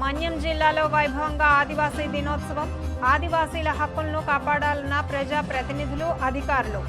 మన్యం జిల్లాలో వైభవంగా ఆదివాసీ దినోత్సవం. ఆదివాసీల హక్కులను కాపాడాలన్న ప్రజా ప్రతినిధులు, అధికారులు.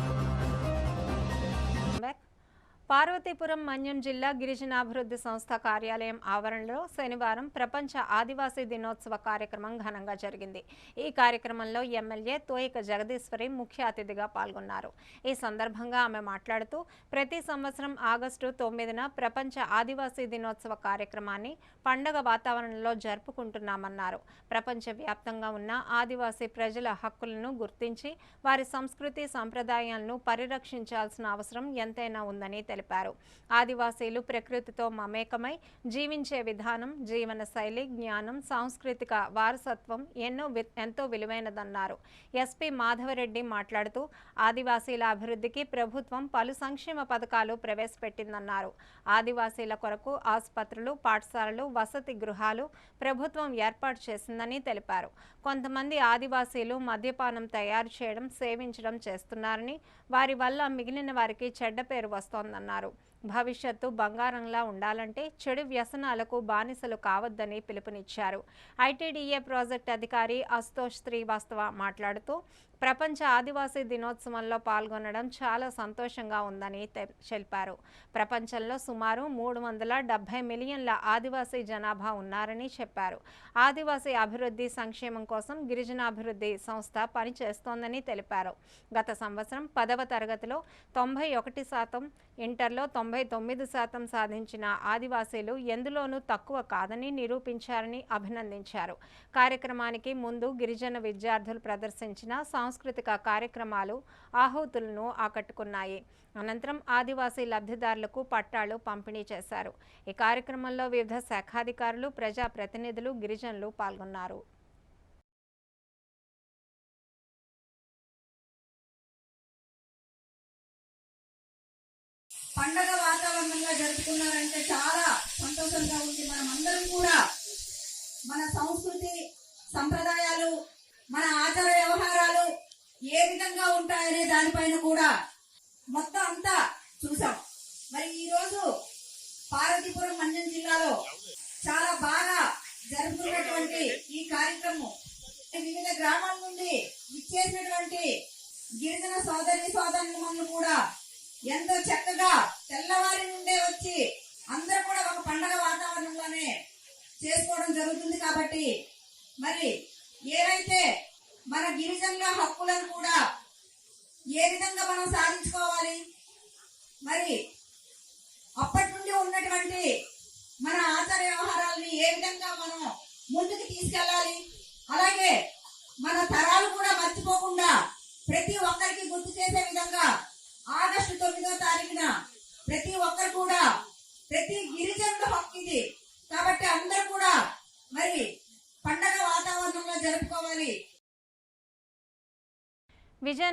పార్వతీపురం మన్యం జిల్లా గిరిజనాభివృద్ధి సంస్థ కార్యాలయం ఆవరణలో శనివారం ప్రపంచ ఆదివాసీ దినోత్సవ కార్యక్రమం ఘనంగా జరిగింది. ఈ కార్యక్రమంలో ఎమ్మెల్యే తోయిక జగదీశ్వరి ముఖ్య అతిథిగా పాల్గొన్నారు. ఈ సందర్భంగా ఆమె మాట్లాడుతూ ప్రతి సంవత్సరం ఆగస్టు 9న ప్రపంచ ఆదివాసీ దినోత్సవ కార్యక్రమాన్ని పండగ వాతావరణంలో జరుపుకుంటున్నామన్నారు. ప్రపంచవ్యాప్తంగా ఉన్న ఆదివాసీ ప్రజల హక్కులను గుర్తించి వారి సంస్కృతి సంప్రదాయాలను పరిరక్షించాల్సిన అవసరం ఎంతైనా ఉందని తెలిపారు. ఆదివాసీలు ప్రకృతితో మమేకమై జీవించే విధానం, జీవన శైలి, జ్ఞానం, సాంస్కృతిక వారసత్వం ఎంతో విలువైనదన్నారు. ఎస్పీ మాధవరెడ్డి మాట్లాడుతూ ఆదివాసీల అభివృద్ధికి ప్రభుత్వం పలు సంక్షేమ పథకాలు ప్రవేశపెట్టిందన్నారు. ఆదివాసీల కొరకు ఆసుపత్రులు, పాఠశాలలు, వసతి గృహాలు ప్రభుత్వం ఏర్పాటు చేసిందని తెలిపారు. కొంతమంది ఆదివాసీలు మద్యపానం తయారు చేయడం, సేవించడం చేస్తున్నారని, వారి వల్ల మిగిలిన వారికి చెడ్డ పేరు వస్తోందన్నారు. భవిష్యత్తు బంగారంలా ఉండాలంటే చెడు వ్యసనాలకు బానిసలు కావద్దని పిలుపునిచ్చారు. ఐటీడీఏ ప్రాజెక్ట్ అధికారి అశుతోష్ శ్రీవాస్తవ మాట్లాడుతూ ప్రపంచ ఆదివాసీ దినోత్సవంలో పాల్గొనడం చాలా సంతోషంగా ఉందని తెలిపారు. ప్రపంచంలో సుమారు 370 మిలియన్ల ఆదివాసీ జనాభా ఉన్నారని చెప్పారు. ఆదివాసీ అభివృద్ధి సంక్షేమం కోసం గిరిజనాభివృద్ధి సంస్థ పనిచేస్తోందని తెలిపారు. గత సంవత్సరం 10వ తరగతిలో 91%, ఇంటర్లో 99% సాధించిన ఆదివాసీలు ఎందులోనూ తక్కువ కాదని నిరూపించారని అభినందించారు. కార్యక్రమానికి ముందు గిరిజన విద్యార్థులు ప్రదర్శించిన సాంస్కృతిక కార్యక్రమాలు ఆహుతులను ఆకట్టుకున్నాయి. అనంతరం ఆదివాసీ లబ్ధిదారులకు పట్టాలు పంపిణీ చేశారు. ఈ కార్యక్రమంలో వివిధ శాఖాధికారులు, ప్రజా ప్రతినిధులు, గిరిజనులు పాల్గొన్నారు. పండగ వాతావరణంగా జరుపుకున్నారంటే చాలా సంతోషంగా ఉంది. మనం అందరం కూడా మన సంస్కృతి సంప్రదాయాలు, మన ఆచార వ్యవహారాలు ఏ విధంగా ఉంటాయనే దానిపైన కూడా మొత్తం అంతా చూసాం. మరి ఈ రోజు పార్వతీపురం మన్యం జిల్లాలో చాలా బాగా జరుపుకున్నటువంటి ఈ కార్యక్రమం వివిధ గ్రామాల నుండి విచ్చేసినటువంటి గిరిజన సోదరులను కూడా ఎంతో చక్కగా తెల్లవారి నుండే వచ్చి అందరూ కూడా ఒక పండగ వాతావరణంలోనే చేసుకోవడం జరుగుతుంది. కాబట్టి మరి ఏవైతే మన గిరిజనుల హక్కులను కూడా ఏ విధంగా మనం సాధించుకోవాలి, మరి అప్పటి నుండి ఉన్నటువంటి మన ఆచార వ్యవహారాలని ఏ విధంగా మనం ముందుకు తీసుకెళ్ళాలి, అలాగే మన తరాలు కూడా మర్చిపోకుండా ప్రతి ఒక్కరికి గుర్తు చేసే విధంగా ఆగస్టు 9వ తారీఖున ప్రతి ఒక్కరు కూడా ప్రతి గిరిజనుల హక్కు ఇది. కాబట్టి అందరూ కూడా మరి పండగ వాతావరణంలో జరుపుకోవాలి.